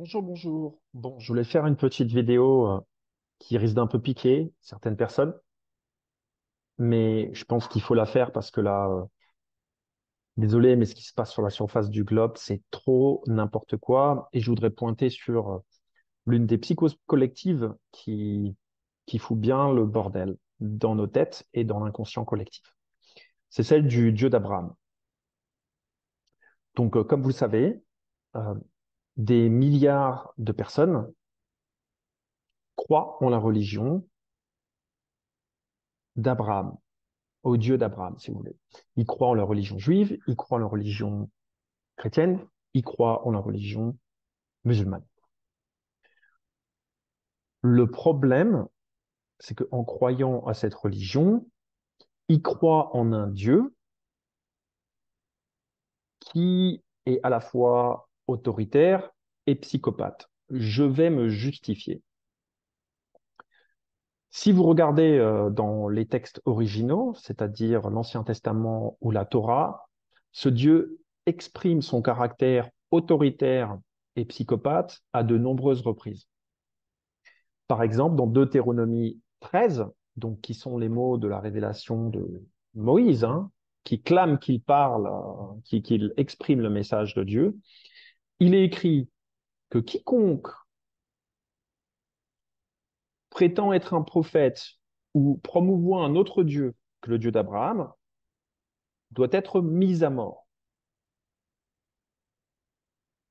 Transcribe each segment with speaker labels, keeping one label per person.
Speaker 1: Bonjour, bonjour. Bon, je voulais faire une petite vidéo qui risque d'un peu piquer certaines personnes, mais je pense qu'il faut la faire parce que là, désolé, mais ce qui se passe sur la surface du globe, c'est trop n'importe quoi. Et je voudrais pointer sur l'une des psychoses collectives qui fout bien le bordel dans nos têtes et dans l'inconscient collectif. C'est celle du Dieu d'Abraham. Donc, comme vous le savez, euh, des milliards de personnes croient en la religion d'Abraham, au Dieu d'Abraham, si vous voulez. Ils croient en la religion juive, ils croient en la religion chrétienne, ils croient en la religion musulmane. Le problème, c'est qu'en croyant à cette religion, ils croient en un Dieu qui est à la fois autoritaire et psychopathe. Je vais me justifier. Si vous regardez dans les textes originaux, c'est-à-dire l'Ancien Testament ou la Torah, ce Dieu exprime son caractère autoritaire et psychopathe à de nombreuses reprises. Par exemple, dans Deutéronomie 13, donc qui sont les mots de la révélation de Moïse, hein, qui clame qu'il parle, qu'il exprime le message de Dieu, il est écrit que quiconque prétend être un prophète ou promouvoit un autre Dieu que le Dieu d'Abraham doit être mis à mort.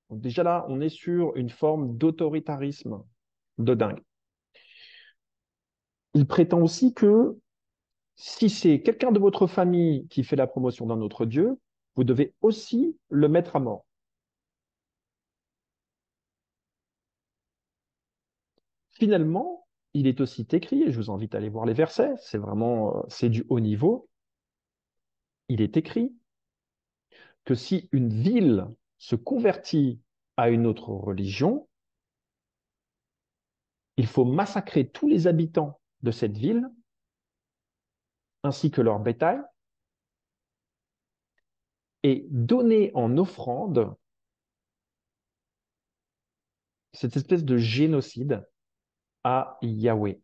Speaker 1: Donc déjà là, on est sur une forme d'autoritarisme de dingue. Il prétend aussi que si c'est quelqu'un de votre famille qui fait la promotion d'un autre Dieu, vous devez aussi le mettre à mort. Finalement, il est aussi écrit, et je vous invite à aller voir les versets, c'est vraiment, c'est du haut niveau, il est écrit que si une ville se convertit à une autre religion, il faut massacrer tous les habitants de cette ville, ainsi que leur bétail, et donner en offrande cette espèce de génocide à Yahweh,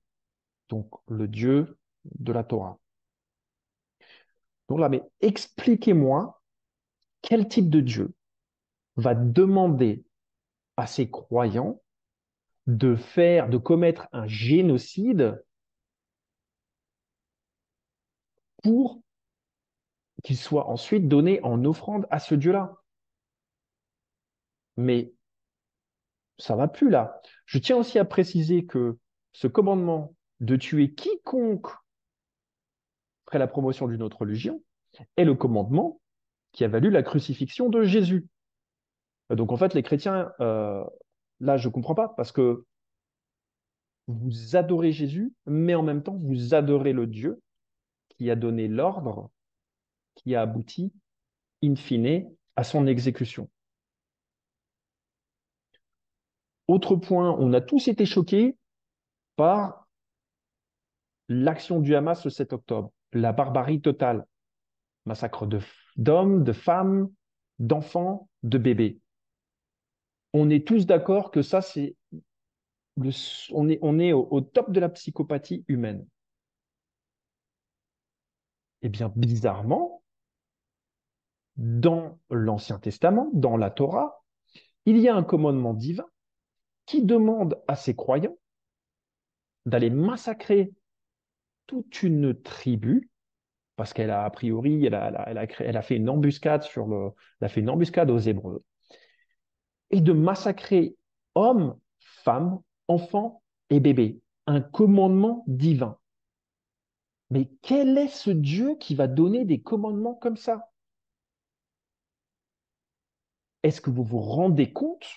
Speaker 1: donc le Dieu de la Torah. Donc là, mais expliquez-moi quel type de Dieu va demander à ses croyants de commettre un génocide pour qu'il soit ensuite donné en offrande à ce Dieu-là. Mais ça va plus là. Je tiens aussi à préciser que ce commandement de tuer quiconque ferait la promotion d'une autre religion est le commandement qui a valu la crucifixion de Jésus. Donc en fait, les chrétiens, là, je ne comprends pas, parce que vous adorez Jésus, mais en même temps, vous adorez le Dieu qui a donné l'ordre, qui a abouti, in fine, à son exécution. Autre point, on a tous été choqués par l'action du Hamas le 7 octobre, la barbarie totale, massacre d'hommes, de femmes, d'enfants, de bébés. On est tous d'accord que ça, c'est on est au top de la psychopathie humaine. Eh bien, bizarrement, dans l'Ancien Testament, dans la Torah, il y a un commandement divin qui demande à ses croyants d'aller massacrer toute une tribu, parce qu'elle a, a priori, elle a fait une embuscade elle a fait une embuscade aux Hébreux, et de massacrer hommes, femmes, enfants et bébés. Un commandement divin. Mais quel est ce Dieu qui va donner des commandements comme ça? Est-ce que vous vous rendez compte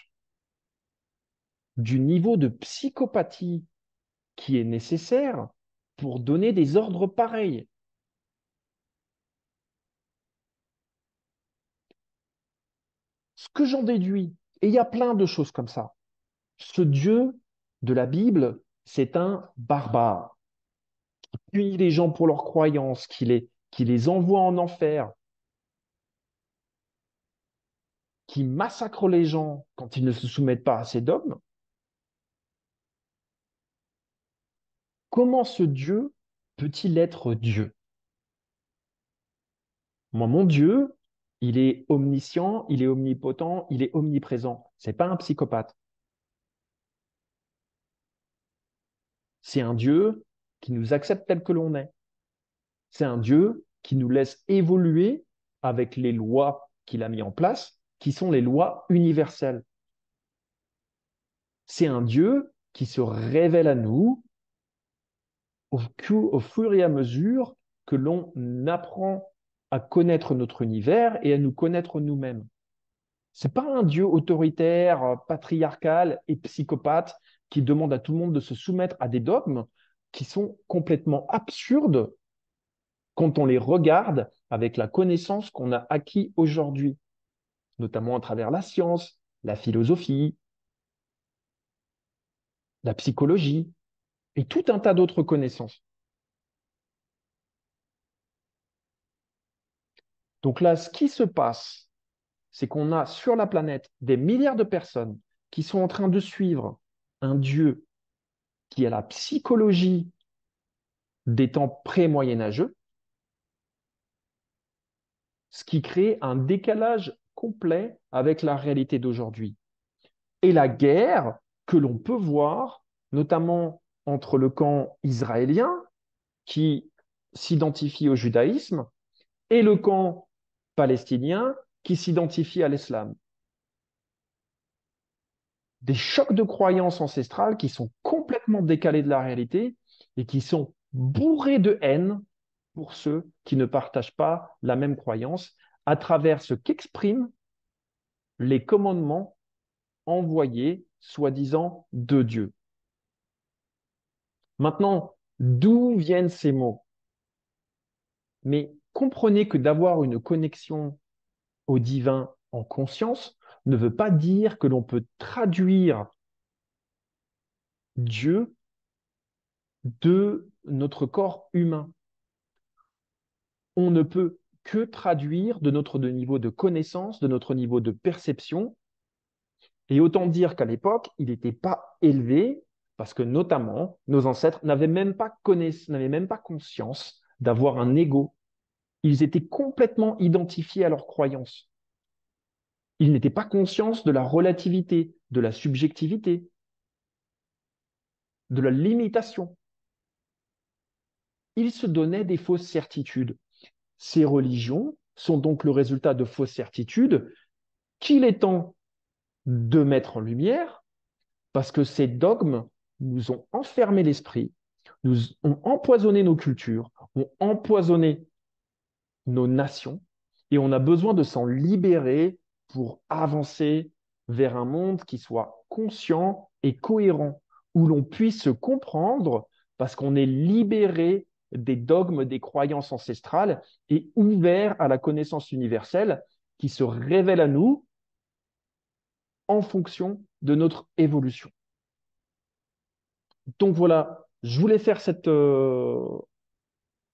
Speaker 1: du niveau de psychopathie qui est nécessaire pour donner des ordres pareils? Ce que j'en déduis, et il y a plein de choses comme ça, ce Dieu de la Bible, c'est un barbare qui punit les gens pour leurs croyances, qui les envoie en enfer. qui massacre les gens quand ils ne se soumettent pas à ces dogmes, comment ce Dieu peut-il être Dieu? Moi, mon Dieu, il est omniscient, il est omnipotent, il est omniprésent. C'est pas un psychopathe. C'est un Dieu qui nous accepte tel que l'on est. C'est un Dieu qui nous laisse évoluer avec les lois qu'il a mis en place, qui sont les lois universelles. C'est un Dieu qui se révèle à nous au fur et à mesure que l'on apprend à connaître notre univers et à nous connaître nous-mêmes. C'est pas un Dieu autoritaire, patriarcal et psychopathe qui demande à tout le monde de se soumettre à des dogmes qui sont complètement absurdes quand on les regarde avec la connaissance qu'on a acquis aujourd'hui, notamment à travers la science, la philosophie, la psychologie et tout un tas d'autres connaissances. Donc là, ce qui se passe, c'est qu'on a sur la planète des milliards de personnes qui sont en train de suivre un Dieu qui a la psychologie des temps pré-moyenâgeux, ce qui crée un décalage complet avec la réalité d'aujourd'hui. Et la guerre que l'on peut voir, notamment entre le camp israélien, qui s'identifie au judaïsme, et le camp palestinien, qui s'identifie à l'islam. Des chocs de croyances ancestrales qui sont complètement décalés de la réalité et qui sont bourrés de haine pour ceux qui ne partagent pas la même croyance à travers ce qu'expriment les commandements envoyés, soi-disant, de Dieu. Maintenant, d'où viennent ces mots? Mais comprenez que d'avoir une connexion au divin en conscience ne veut pas dire que l'on peut traduire Dieu de notre corps humain. On ne peut que traduire de notre niveau de connaissance, de notre niveau de perception. Et autant dire qu'à l'époque, il n'était pas élevé parce que notamment, nos ancêtres n'avaient même pas conscience d'avoir un ego. Ils étaient complètement identifiés à leurs croyances. Ils n'étaient pas conscients de la relativité, de la subjectivité, de la limitation. Ils se donnaient des fausses certitudes. Ces religions sont donc le résultat de fausses certitudes qu'il est temps de mettre en lumière parce que ces dogmes nous ont enfermé l'esprit, nous ont empoisonné nos cultures, ont empoisonné nos nations et on a besoin de s'en libérer pour avancer vers un monde qui soit conscient et cohérent, où l'on puisse se comprendre parce qu'on est libéré des dogmes, des croyances ancestrales et ouvert à la connaissance universelle qui se révèle à nous en fonction de notre évolution. Donc voilà, je voulais faire ce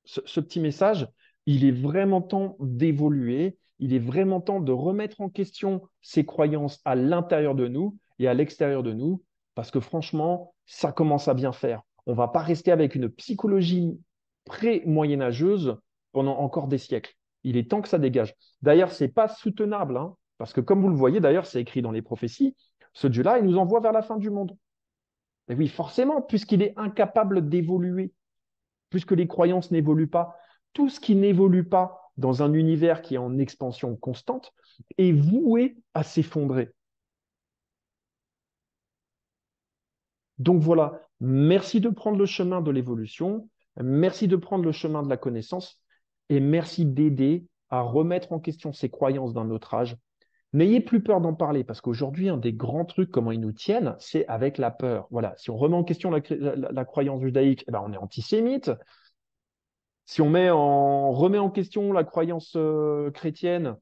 Speaker 1: petit message. Il est vraiment temps d'évoluer, il est vraiment temps de remettre en question ces croyances à l'intérieur de nous et à l'extérieur de nous, parce que franchement, ça commence à bien faire. On ne va pas rester avec une psychologie pré-moyenâgeuse pendant encore des siècles. Il est temps que ça dégage. D'ailleurs, ce n'est pas soutenable, hein, parce que comme vous le voyez, d'ailleurs, c'est écrit dans les prophéties, ce Dieu-là, il nous envoie vers la fin du monde. Et oui, forcément, puisqu'il est incapable d'évoluer, puisque les croyances n'évoluent pas. Tout ce qui n'évolue pas dans un univers qui est en expansion constante est voué à s'effondrer. Donc voilà, merci de prendre le chemin de l'évolution, merci de prendre le chemin de la connaissance et merci d'aider à remettre en question ces croyances d'un autre âge. N'ayez plus peur d'en parler parce qu'aujourd'hui, un des grands trucs, comment ils nous tiennent, c'est avec la peur. Voilà, si on remet en question la croyance judaïque, eh ben, on est antisémite. Si remet en question la croyance chrétienne,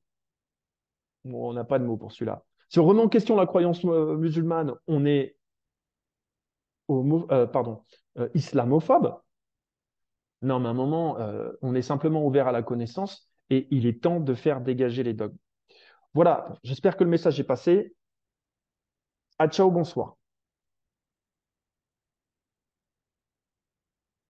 Speaker 1: bon, on n'a pas de mot pour celui-là. Si on remet en question la croyance musulmane, on est islamophobe. Non, mais à un moment, on est simplement ouvert à la connaissance et il est temps de faire dégager les dogmes. Voilà, j'espère que le message est passé. À ciao, bonsoir.